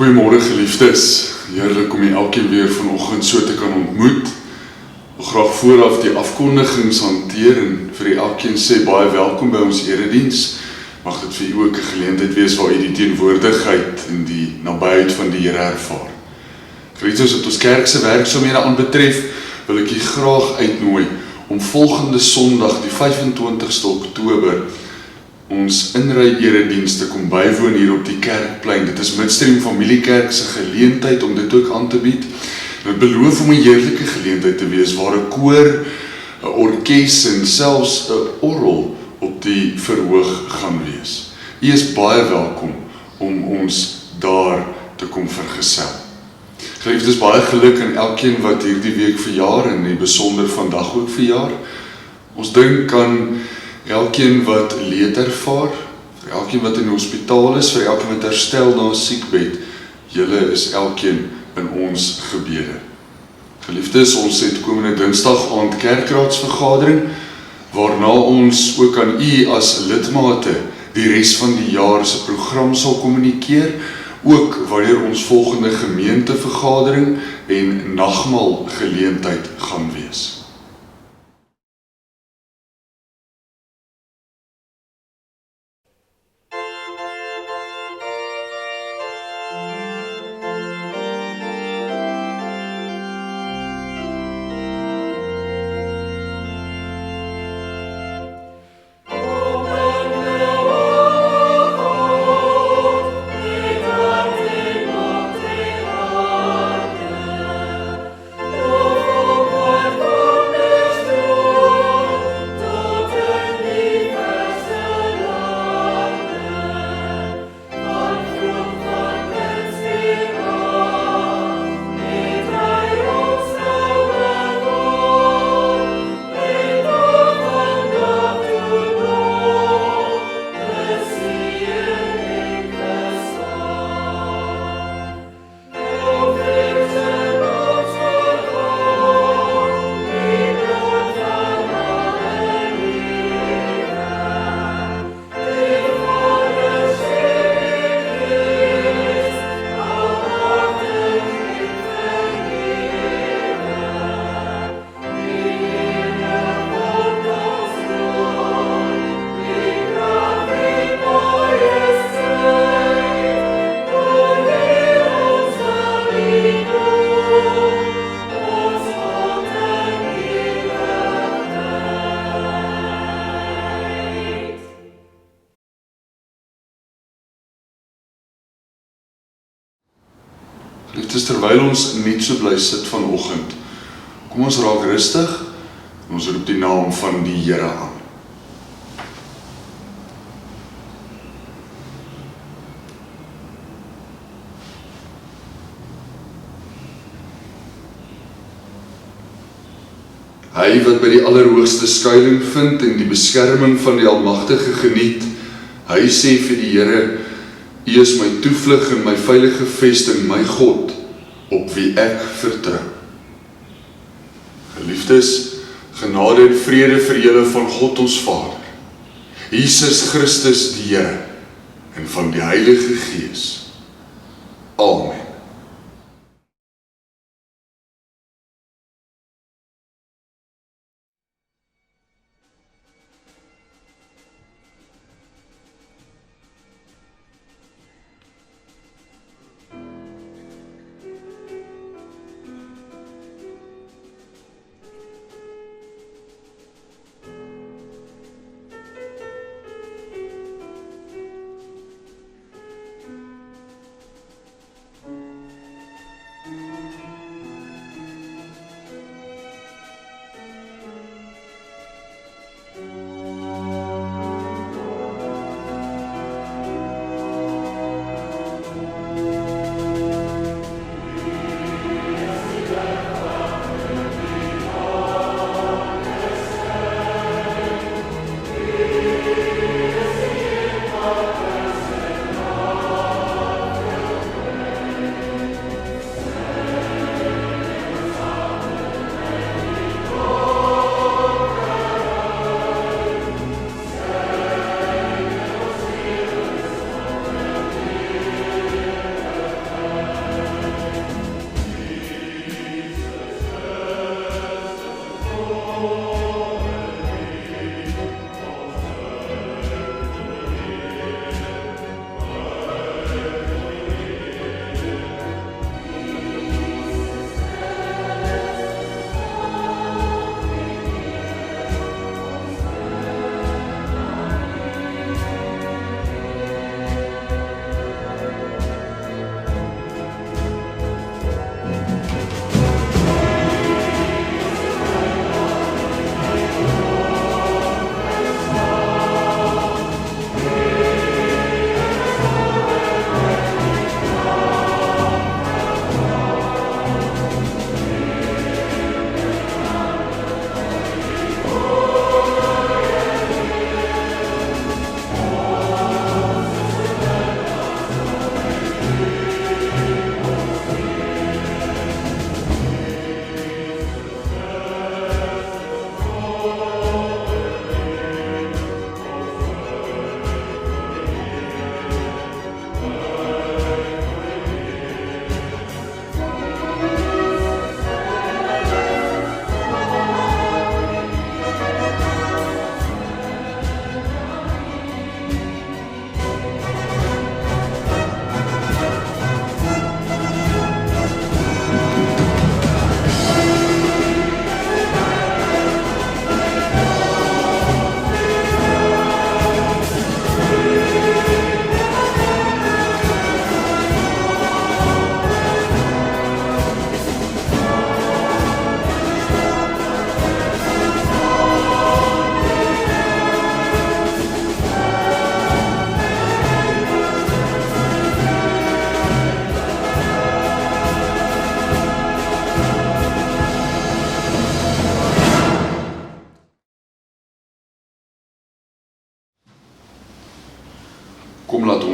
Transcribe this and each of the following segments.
Goeiemôre geliefdes, heerlik om elkeen weer vanoggend so te kan ontmoet. Ek wil graag vooraf die afkondigings hanteer en vir elkeen sê baie welkom by ons erediens. Mag dit vir u ook 'n geleentheid wees waar u die teenwoordigheid en die nabyheid van die Here ervaar. Geliefdes, wat ons kerk se werksaamhede aanbetref, wil ek u graag uitnooi om volgende Sondag, die 25ste Oktober, ons inry erediens te kom bywoon hier op die kerkplein. Dit is Midstream Familiekerk se geleentheid om dit ook aan te bied. Dit beloof om 'n heerlike geleentheid te wees waar 'n koor, 'n orkes en selfs 'n orgel op die verhoog gaan wees. U is baie welkom om ons daar te kom vergesel. Geliefdes, baie geluk aan elkeen wat hierdie week verjaar en in besonder vandag ook verjaar. Ons dink aan elkeen wat leed ervaar, vir elkeen wat in die hospitaal is, vir elkeen wat herstel na 'n siekbed. Julle is elkeen in ons gebede. Geliefdes, ons het komende Dinsdag aand kerkraadsvergadering, waarna ons ook aan u as lidmate die res van die jaar se program sal kommunikeer, ook wanneer ons volgende gemeentevergadering en nagmaal geleentheid gaan wees. Geliefdes, terwyl ons net so bly sit vanoggend, kom ons raak rustig en ons roep die naam van die Here aan. Hy wat by die Allerhoogste skuiling vind en die beskerming van die Almagtige geniet, hy sê vir die Here: U is my toevlug en my veilige vesting, my God, op wie ek vertrou. Geliefdes, genade en vrede vir julle van God ons Vader, Jesus Christus die Here en van die Heilige Gees. Amen.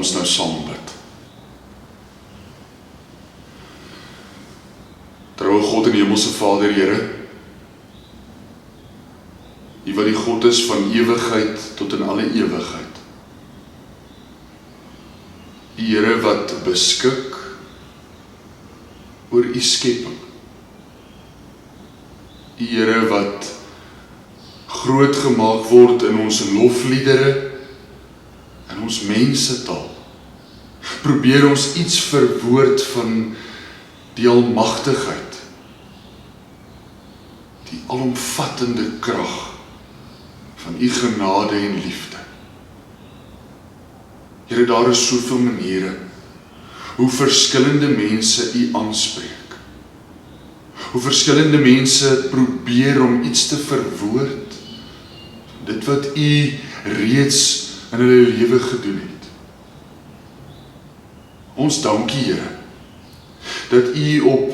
ons nou saam bid. Troue God en Hemelse Vader, Here, U wat die God is van ewigheid tot in alle ewigheid. U Here wat beskik oor U skepping. U Here wat groot gemaak word in ons lofliedere, in ons mensetaal. Probeer ons iets verwoord van die almagtigheid, die alomvattende krag van U genade en liefde. Here, daar is soveel maniere hoe verskillende mense U aanspreek. Hoe verskillende mense probeer om iets te verwoord, dit wat U reeds in hulle lewe gedoen het. Ons dankie, Here, dat U op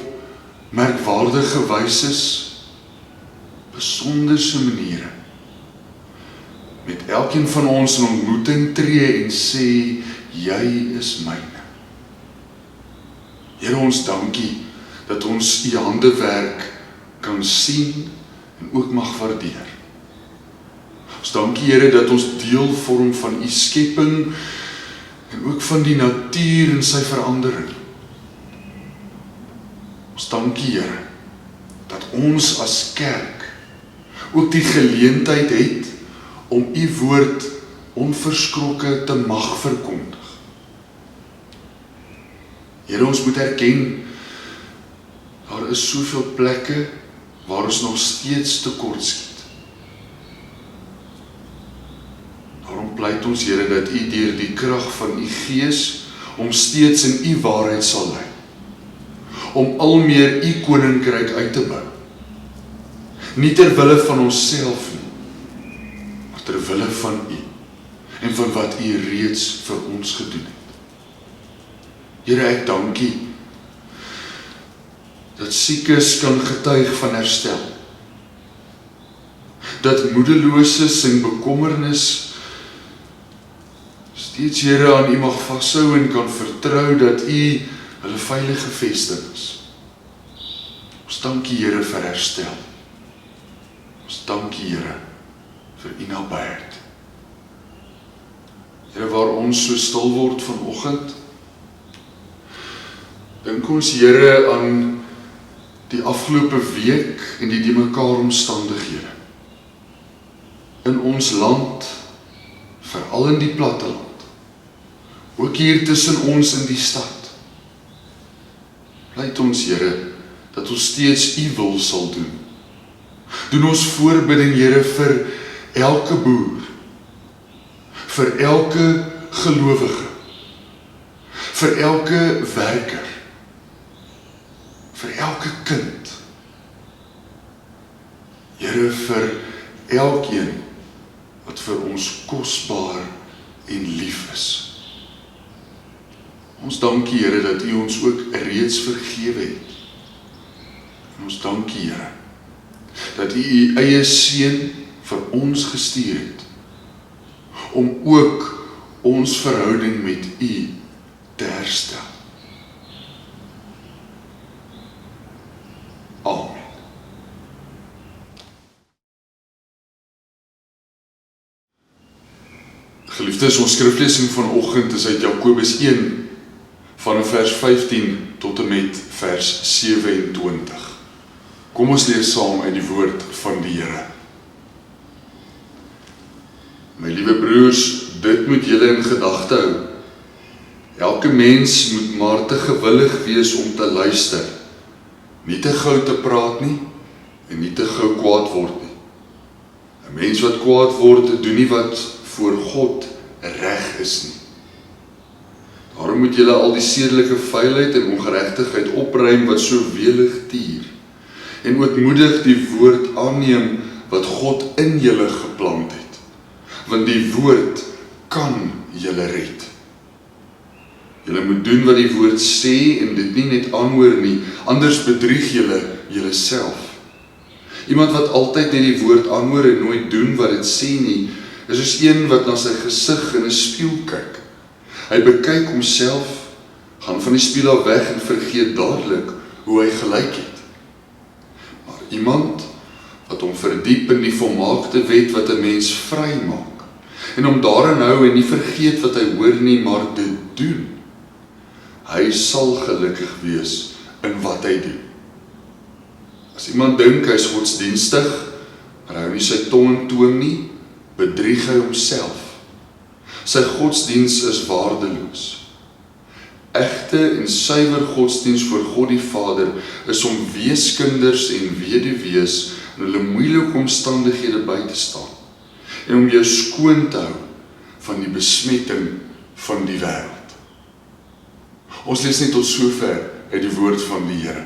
merkwaardige wyse, besonderse maniere, met elkeen van ons in ontmoeting tree en sê, Jy is myne. Here, ons dankie dat ons U handewerk kan sien en ook mag waardeer. Ons dankie, Here, dat ons deel vorm van U skepping en ook van die natuur en sy verandering. Ons dankie, Here, dat ons as kerk ook die geleentheid het om U woord onverskrokke te mag verkondig. Here, ons moet erken, daar is soveel plekke waar ons nog steeds tekortskiet. Daarom pleit ons, Here, dat U deur die krag van U Gees ons steeds in U waarheid sal lei, om al meer U koninkryk uit te bou. Nie ter wille van onsself nie, maar ter wille van U en van wat U reeds vir ons gedoen het. Here, ek dankie dat siekes kan getuig van herstel, dat moedeloses en bekommernis steeds, Here, aan U mag vashou en kan vertrou dat U hulle veilige vesting is. Ons dankie, Here, vir herstel. Ons dankie, Here, vir U nabyheid. Here, waar ons so stil word vanoggend, dink ons, Here, aan die afgelope week en die mekaar omstandighede in ons land, veral in die platteland, ook hier tussen ons in die stad. Pleit ons, Here, dat ons steeds U wil sal doen. Doen ons voorbidding, Here, vir elke boer, vir elke gelowige, vir elke werker, vir elke kind. Here, vir elkeen wat vir ons kosbaar en lief is. Ons dankie, Here, dat U ons ook reeds vergewe het. En ons dankie, Here, dat U U eie Seun vir ons gestuur het, om ook ons verhouding met U te herstel. Amen. Geliefdes, ons skriflesing vanoggend is uit Jakobus 1 van vers 15 tot en met vers 27. Kom ons lees saam uit die woord van die Here. My liewe broers, dit moet julle in gedagte hou. Elke mens moet maar te gewillig wees om te luister, nie te gou te praat nie, en nie te gou kwaad word nie. 'n Mens wat kwaad word, doen nie wat voor God reg is nie. Daarom moet julle al die sedelike vuilheid en ongeregtigheid opruim wat so welig tier, en ootmoedig die woord aanneem wat God in julle geplant het, want die woord kan julle red. Julle moet doen wat die woord sê en dit nie net aanhoor nie, anders bedrieg julle julleself. Iemand wat altyd net die woord aanhoor en nooit doen wat dit sê nie, is soos een wat na sy gesig in 'n spieël kyk. Hy bekyk homself, gaan van die spieël af weg en vergeet dadelik hoe hy gelyk het. Maar iemand wat hom verdiep in die volmaakte wet wat 'n mens vry maak, en hom daarin hou en nie vergeet wat hy hoor nie, maar dit doen, hy sal gelukkig wees in wat hy doen. As iemand dink hy is godsdienstig, maar hou nie sy tong in toom nie, bedrieg hy homself. Sy godsdiens is waardeloos. Egte en suiwer godsdiens voor God die Vader is om weeskinders en weduwees in hulle moeilike omstandighede by te staan en om jou skoon te hou van die besmetting van die wêreld. Ons lees net tot sover uit die woord van die Here.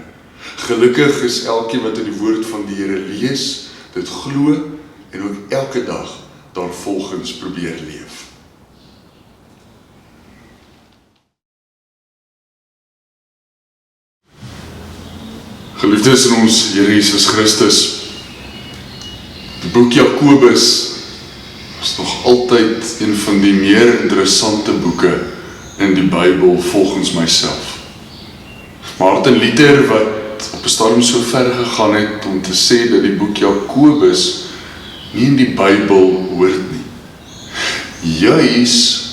Gelukkig is elkeen wat uit die woord van die Here lees, dit glo en ook elke dag daarvolgens probeer leef. Geliefdes in ons Here Jesus Christus, die boek Jakobus is nog altyd een van die meer interessante boeke in die Bybel volgens myself. Martin Luther, wat op 'n stadium so ver gegaan het om te sê dat die boek Jakobus nie in die Bybel hoort nie. Juis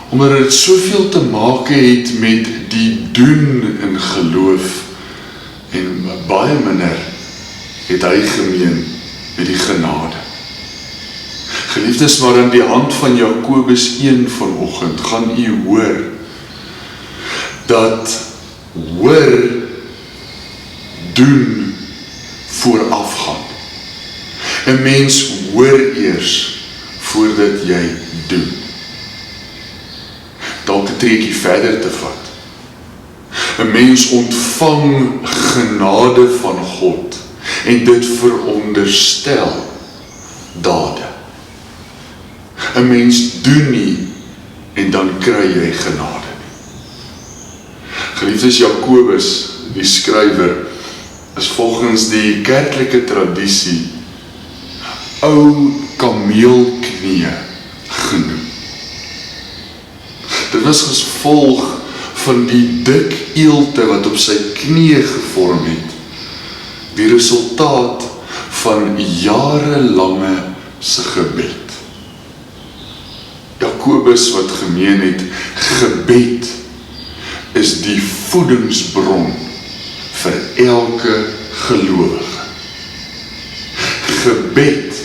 omdat dit soveel te maak het met die doen in geloof en baie minder het hy gemeen met die genade. Geliefdes, maar aan die hand van Jakobus 1 vanoggend gaan u hoor dat hoor doen voorafgaan. 'n Mens hoor eers voordat jy doen. Dalk 'n treukie verder te vat. 'n Mens ontvang genade van God en dit veronderstel dade. 'n Mens doen nie en dan kry jy genade. Geliefdes, Jakobus, die skrywer, is volgens die kerklike tradisie ou kameelknie genoem. Dit was gevolg van die dik eelte wat op sy knie gevorm het, die resultaat van jarelange se gebed. Jakobus wat gemeen het, gebed is die voedingsbron vir elke gelowige. Gebed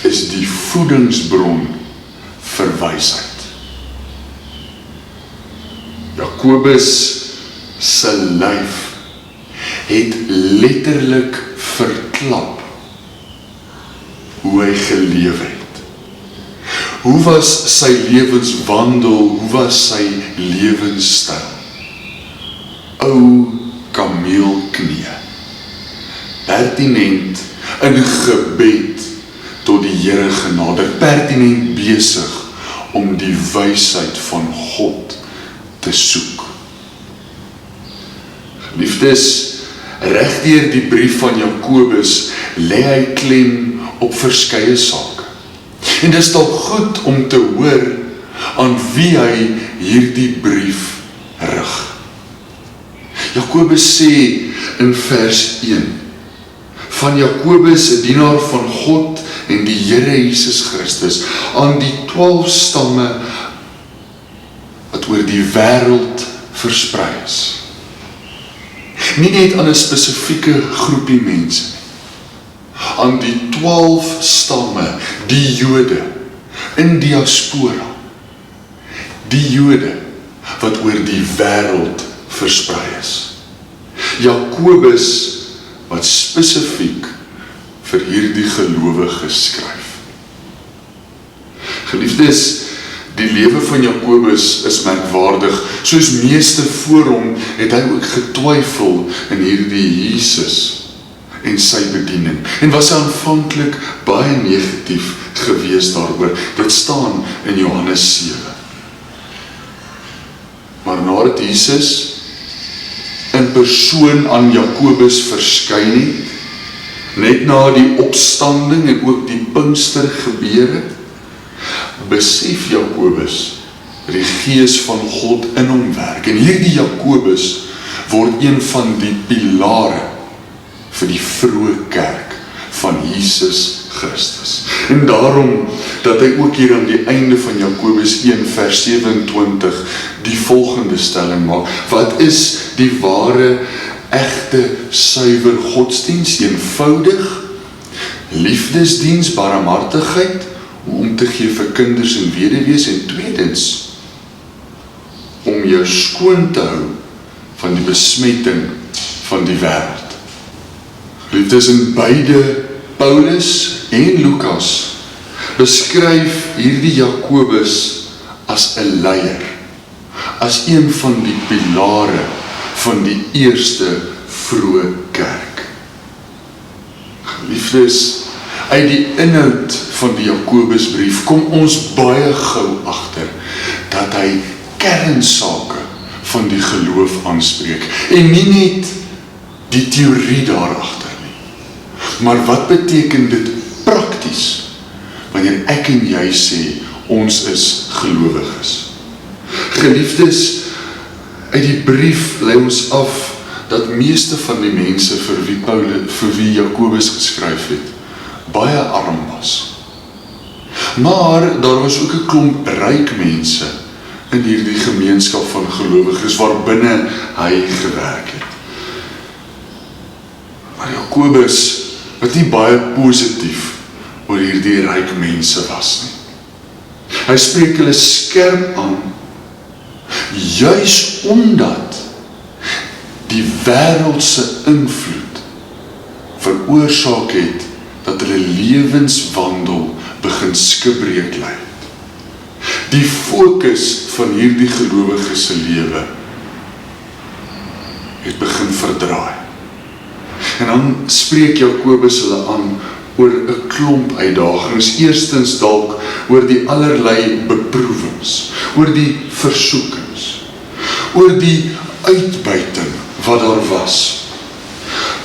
is die voedingsbron vir wysheid. Jakobus se lyf het letterlik verklap hoe hy geleef het. Hoe was sy lewenswandel, hoe was sy lewenstyl? Ou kameelknie, pertinent in gebed tot die Here genader, pertinent besig om die wysheid van God te soek. Geliefdes, regdeur die brief van Jakobus lê hy klem op verskeie sake. En dit is dalk goed om te hoor aan wie hy hierdie brief rig. Jakobus sê in vers 1, van Jakobus, 'n dienaar van God en die Here Jesus Christus, aan die 12 stamme wat oor die wêreld versprei is. Nie net aan 'n spesifieke groepie mense nie. Aan die 12 stamme, die Jode in diaspora, die Jode wat oor die wêreld versprei is. Jakobus wat spesifiek vir hierdie gelowiges skryf. Geliefdes, die lewe van Jakobus is merkwaardig. Soos meeste voor hom het hy ook getwyfel in hierdie Jesus en sy bediening. En was hy aanvanklik baie negatief gewees daaroor. Dit staan in Johannes 7. Maar nadat Jesus in persoon aan Jakobus verskyn het, net na die opstanding en ook die Pinkster gebeure, besef Jakobus dat die Gees van God in hom werk. En hierdie Jakobus word een van die pilare vir die vroeë kerk van Jesus Christus. En daarom dat hy ook hier aan die einde van Jakobus 1 vers 27 die volgende stelling maak. Wat is die ware, egte, suiwer godsdienst? Eenvoudig, liefdesdiens, barmhartigheid, om te gee vir kinders en weduwees, en tweedens, om jou skoon te hou van die besmetting van die wêreld. Liefdes, in beide Paulus en Lukas beskryf hierdie Jakobus as 'n leier, as een van die pilare van die eerste vroeë kerk. Liefdes, uit die inhoud van die Jakobusbrief kom ons baie gou agter dat hy kernsake van die geloof aanspreek en nie net die teorie daarachter nie. Maar wat beteken dit prakties wanneer ek en jy sê ons is gelowiges? Geliefdes, uit die brief lei ons af dat meeste van die mense vir wie Jakobus geskryf het, baie arm was. Maar daar was ook 'n klomp ryk mense in hierdie gemeenskap van gelowiges waarbinne hy gewerk het. Maar Jakobus wat nie baie positief oor hierdie ryk mense was nie. Hy spreek hulle skerp aan, juis omdat die wêreldse invloed veroorsaak het dat hulle lewenswandel begin skibreek lei. Die fokus van hierdie gelowiges se lewe het begin verdraai. En dan spreek Jakobus hulle aan oor 'n klomp uitdagings. Eerstens dalk oor die allerlei beproewings, oor die versoekings, oor die uitbuiting wat daar was,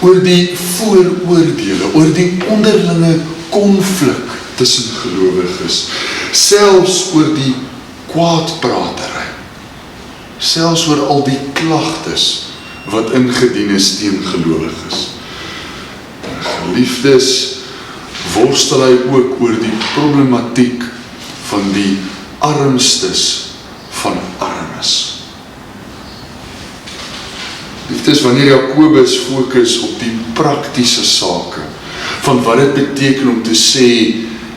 oor die vooroordele, oor die onderlinge konflik tussen gelowiges, selfs oor die kwaadpratery, selfs oor al die klagtes wat ingedien is teen gelowiges. Geliefdes, worstel hy ook oor die problematiek van die armstes van armes. Liefdes, wanneer Jakobus fokus op die praktiese sake, van wat dit beteken om te sê,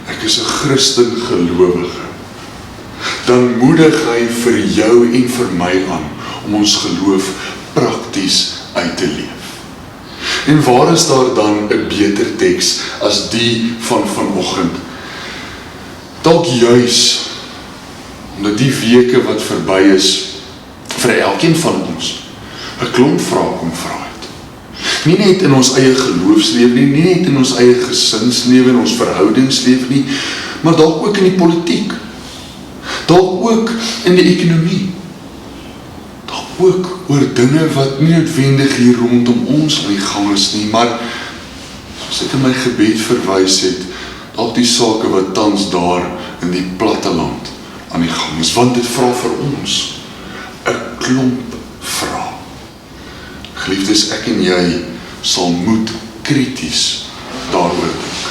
ek is 'n Christen gelowige, dan moedig hy vir jou en vir my aan, om ons geloof prakties uit te leef. En waar is daar dan 'n beter teks as die van vanoggend? Dalk juis, omdat die weke wat verby is, vir elkeen van ons, 'n klomp vrae kom vra het. Nie net in ons eie geloofslewe nie, nie net in ons eie gesinslewe, in ons verhoudingslewe nie, maar dalk ook in die politiek, dalk ook in die ekonomie, dalk ook oor dinge wat nie noodwendig hier rondom ons aan die gang is nie, maar soos ek in my gebed verwys het, dalk die sake wat tans daar in die platteland aan die gang is, want dit vra vir ons 'n klomp vrae. Geliefdes, ek en jy sal moet krities daaroor dink.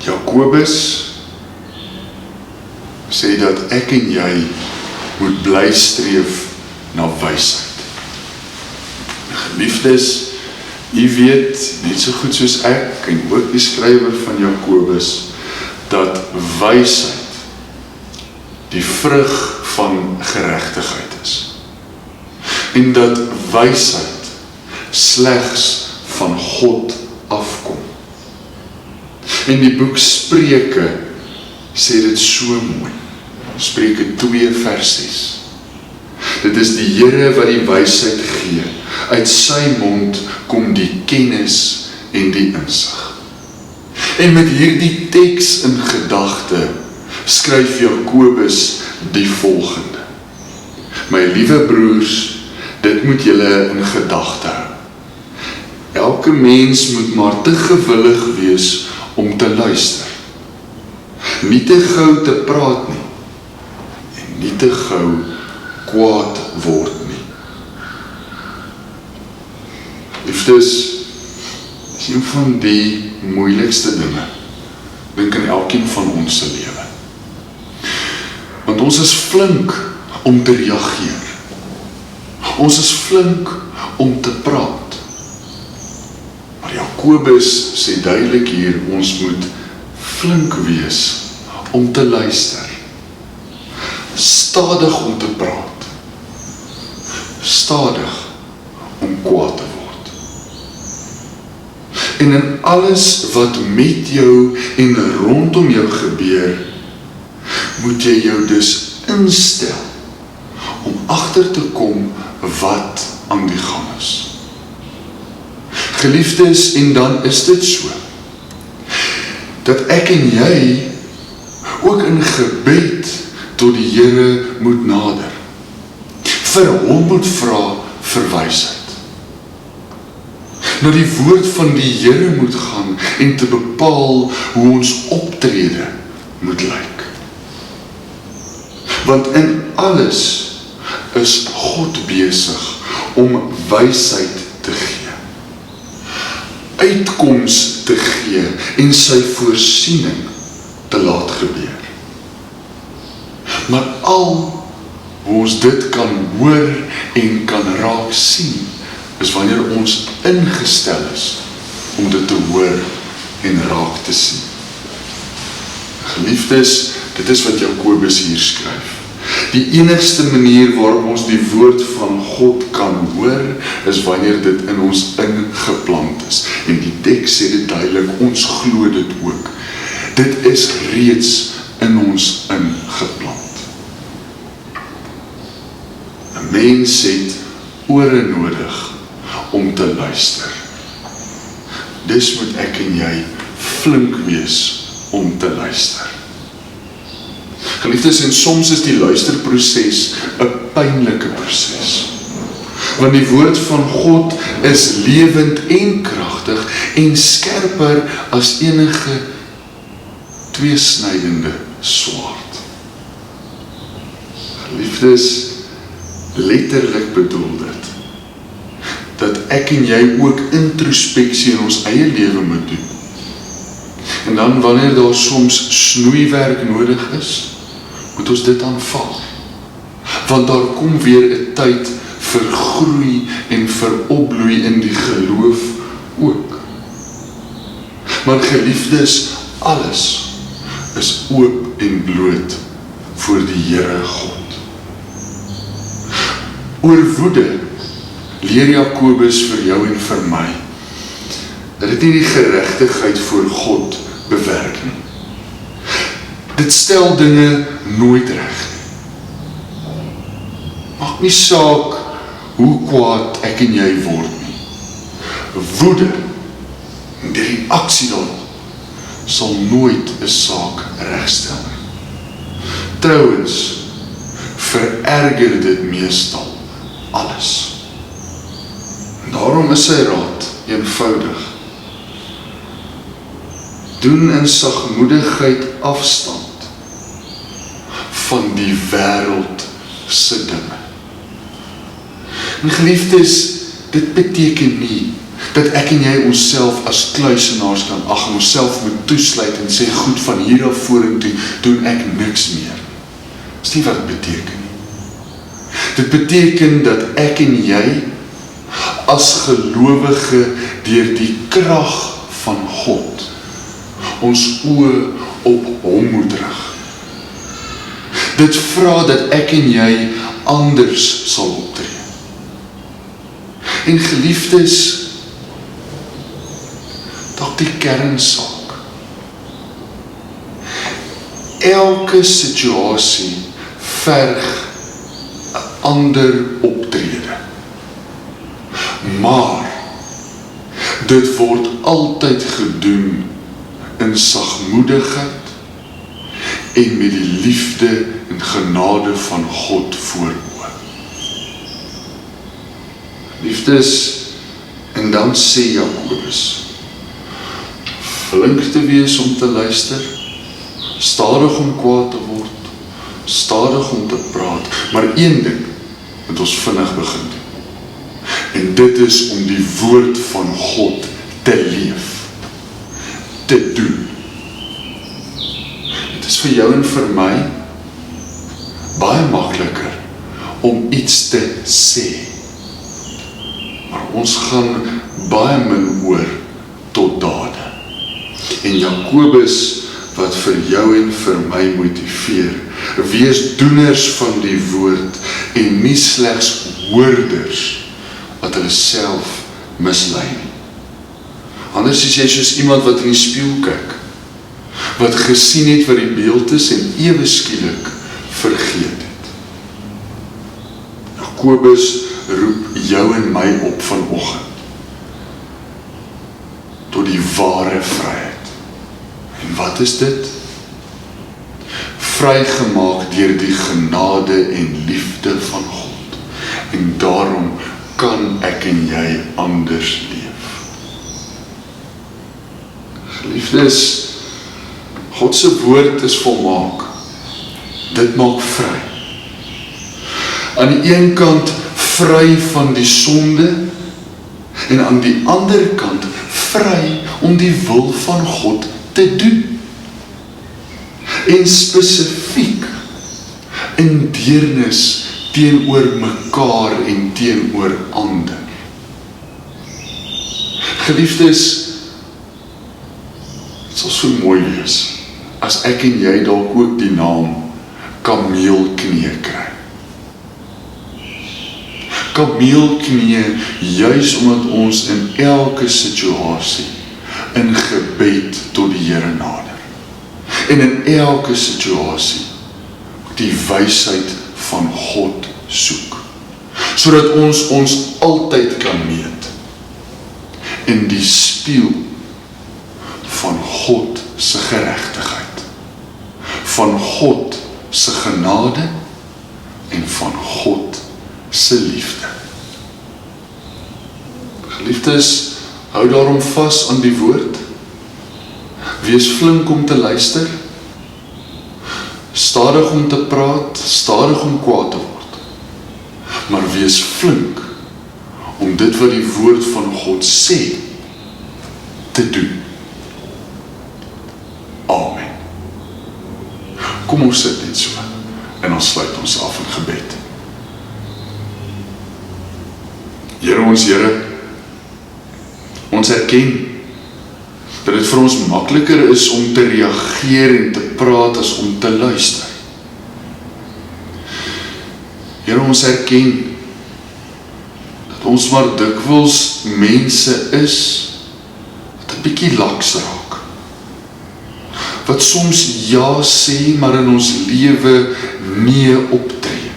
Jakobus sê dat ek en jy moet bly streef na wysheid. Geliefdes, u weet net so goed soos ek en ook die skrywer van Jakobus dat wysheid die vrug van geregtigheid is. En dat wysheid slegs van God afkom. En die boek Spreuke sê dit so mooi. Spreuke 2 vers 6. Dit is die Here wat die wysheid gee. Uit sy mond kom die kennis en die insig. En met hierdie teks in gedagte skryf Jakobus die volgende. My liewe broers, dit moet julle in gedagte hou. Elke mens moet maar te gewillig wees om te luister. Nie te gou te praat nie, en nie te gou kwaad word nie. Liefdes, is een van die moeilikste dinge, dink in elkeen van ons se lewe. Want ons is flink om te reageer. Ons is flink om te praat. Maar Jakobus sê duidelik hier, ons moet flink wees om te luister. Stadig om te praat. Stadig om kwaad te word. En in alles wat met jou en rondom jou gebeur, moet jy jou dus instel om agter te kom wat aan die gang is. Geliefdes, en dan is dit so, dat ek en jy ook in gebed tot die Here moet nader. Vir hom moet vra vir wysheid. Na die woord van die Here moet gaan en te bepaal hoe ons optrede moet lyk. Want in alles is God besig om wysheid te gee, uitkoms te gee en sy voorsiening te laat gebeur. Maar al hoe ons dit kan hoor en kan raak sien, is wanneer ons ingestel is om dit te hoor en raak te sien. Geliefdes, dit is wat Jakobus hier skryf. Die enigste manier waarop ons die woord van God kan hoor, is wanneer dit in ons ingeplant is. En die teks sê dit duidelik, ons glo dit ook. Dit is reeds in ons ingeplant. 'n Mens het ore nodig om te luister. Dis moet ek en jy flink wees om te luister. Geliefdes, en soms is die luisterproses 'n pynlike proses. Want die woord van God is lewend en kragtig en skerper as enige tweesnydende swaard. Geliefdes, letterlik bedoel dit dat ek en jy ook introspeksie in ons eie lewe moet doen. En dan wanneer daar soms snoeiwerk nodig is, moet ons dit aanvaar. Want daar kom weer 'n tyd vir groei en vir opbloei in die geloof ook. Maar geliefdes, alles is oop en bloot voor die Here God. Oor woede leer Jakobus vir jou en vir my, dat dit nie die geregtigheid voor God bewerk nie. Dit stel dinge nooit reg. Maak nie saak hoe kwaad ek en jy word nie. Woede en die reaksie daarop sal nooit 'n saak regstel nie. Trouwens, vererger dit meestal alles. En daarom is sy raad eenvoudig. Doen in sagmoedigheid afstand van die wêreld se dinge. En geliefdes, dit beteken nie dat ek en jy onsself as kluisenaars kan ag en onsself moet toesluit en sê goed, van hier af vorentoe doen ek niks meer. Dis nie wat dit beteken nie. Dit beteken dat ek en jy as gelowige deur die krag van God ons oë op hom moet rig. Dit vra dat ek en jy anders sal optree. En geliefdes, dalk die kernsaak. Elke situasie verg 'n ander optrede. Maar dit word altyd gedoen in sagmoedigheid en met die liefde en genade van God voor oë. Liefdes, en dan sê Jakobus, flink te wees om te luister, stadig om kwaad te word, stadig om te praat, maar een ding moet ons vinnig begin doen. En dit is om die woord van God te leef, te doen. Dit is vir jou en vir my baie makliker om iets te sê. Maar ons gaan baie min oor tot dade. En Jakobus, wat vir jou en vir my motiveer, wees doeners van die woord en nie slegs hoorders wat hulle self mislei nie. Anders is jy soos iemand wat in die spieël kyk, wat gesien het wat die beeld is en ewe skielik vergeet het. Jakobus roep jou en my op vanoggend tot die ware vryheid. En wat is dit? Vrygemaak deur die genade en liefde van God. En daarom kan ek en jy anders leef. Geliefdes, God se woord is volmaak. Dit maak vry. Aan die een kant vry van die sonde en aan die ander kant vry om die wil van God te doen. En spesifiek in deernis teenoor mekaar en teenoor ander. Geliefdes, dit sal so mooi wees as ek en jy dalk ook die naam kameelknie kry. Kameelknie juis omdat ons in elke situasie in gebed tot die Here nader. En in elke situasie die wysheid van God soek. Sodat ons altyd kan meet in die spieël van God se geregtigheid, van God se genade en van God se liefde. Geliefdes, hou daarom vas aan die woord. Wees flink om te luister, stadig om te praat, stadig om kwaad te word. Maar wees flink om dit wat die woord van God sê, te doen. Amen. Kom ons sit net so, en ons sluit ons af in gebed. Here ons Here, ons erken dat dit vir ons makliker is om te reageer en te praat as om te luister. Here, ons erken dat ons maar dikwels mense is wat 'n bietjie laks raak. Wat soms ja sê, maar in ons lewe nee optree.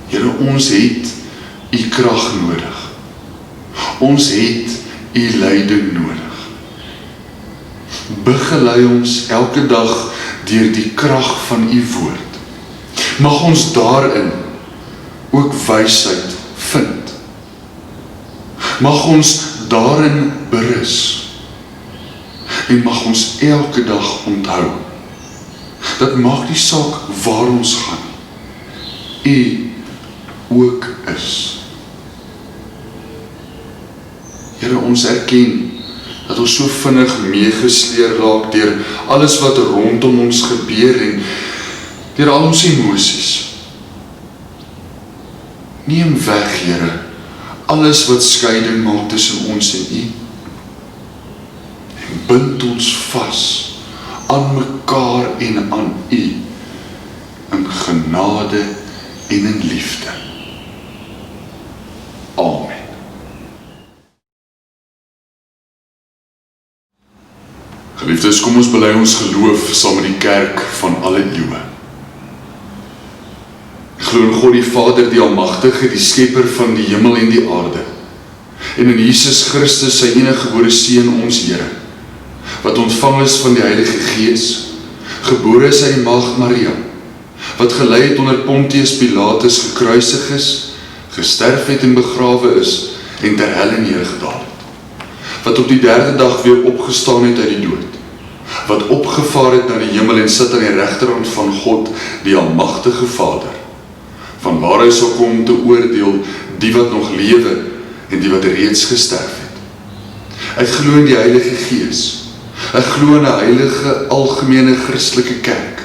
Here, ons het U krag nodig. Ons het U leiding nodig. Begelei ons elke dag deur die krag van U woord. Mag ons daarin ook wysheid vind. Mag ons daarin berus. En mag ons elke dag onthou dat maak die saak waar ons gaan, U ook is. Here, ons erken dat ons so vinnig meegesleer raak deur alles wat rondom ons gebeur en deur al ons emosies. Neem weg, Here, alles wat skeiding maak tussen ons en U en bind ons vas aan mekaar en aan U in genade en in liefde. Amen. Geliefdes, kom ons bely ons geloof saam met die kerk van alle eeue. Ek glo in God die Vader, die Almagtige, die skepper van die hemel en die aarde, en in Jesus Christus, sy eniggebore Seun, ons Here, wat ontvang is van die Heilige Gees, gebore is uit die Maagd Maria, wat gelei het onder Pontius Pilatus, gekruisig is, gesterf het en begrawe is, en ter helle neergedaal het, wat op die derde dag weer opgestaan het uit die dood, wat opgevaar het na die hemel en sit aan die regterhand van God, die almagtige Vader, van waar hy sal kom te oordeel die wat nog lewe en die wat reeds gesterf het. Ek glo in die Heilige Gees. Ek glo in 'n heilige algemene Christelike kerk,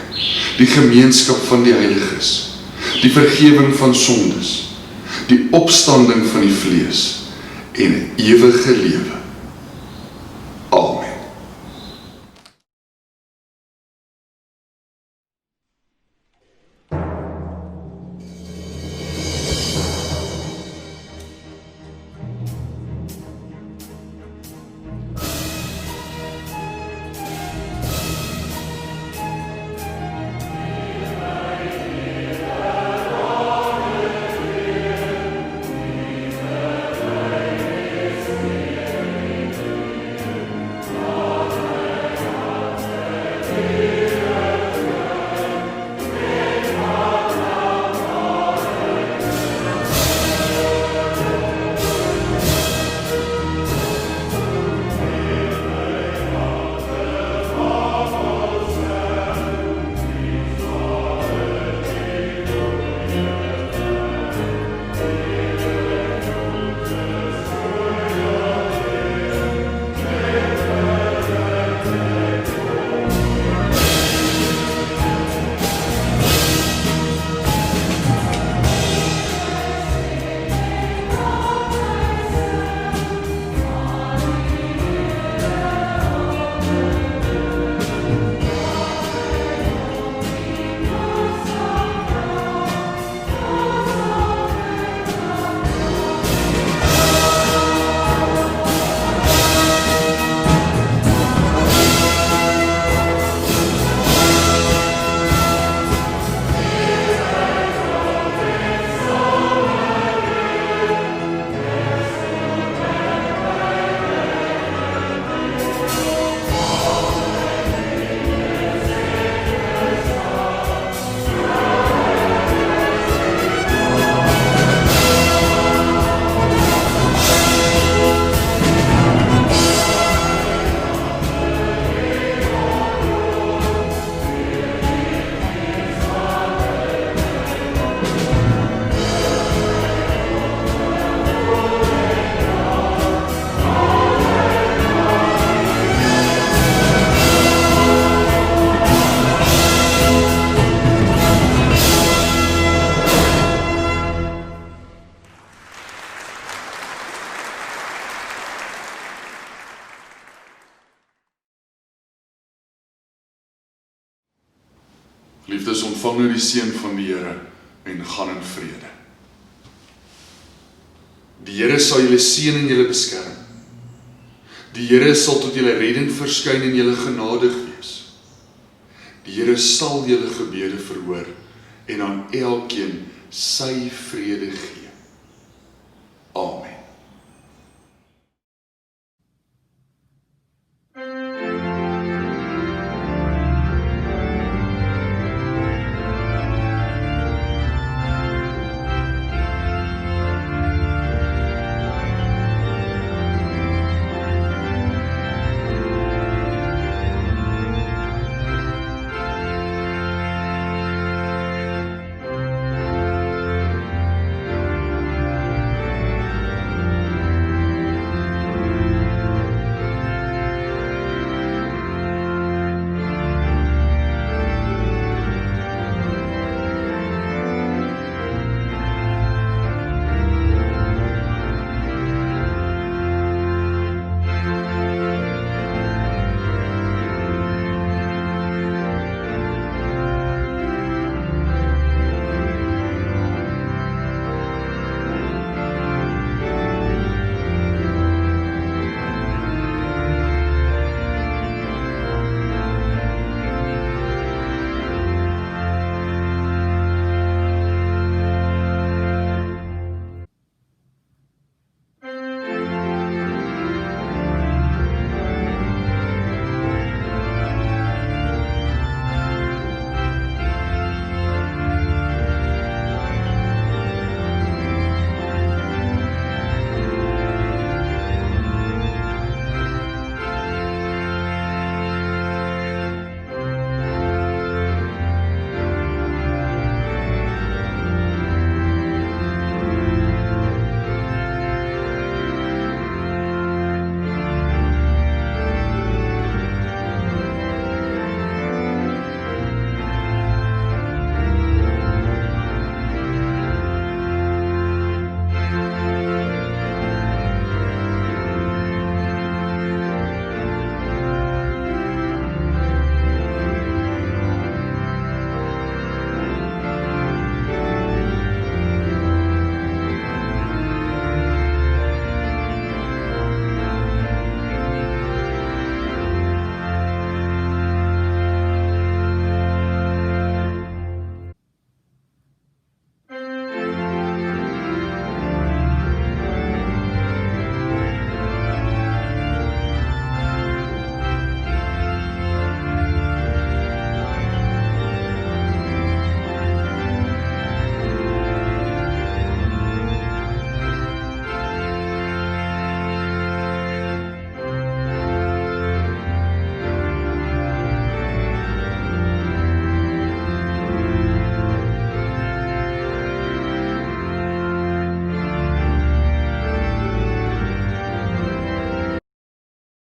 die gemeenskap van die heiliges, die vergewing van sondes, die opstanding van die vlees en 'n ewige lewe. Amen. Liefdes, ontvang nou die seën van die Here en gaan in vrede. Die Here sal julle seën en julle beskerm. Die Here sal tot julle redding verskyn en julle genadig wees. Die Here sal julle gebede verhoor en aan elkeen sy vrede gee.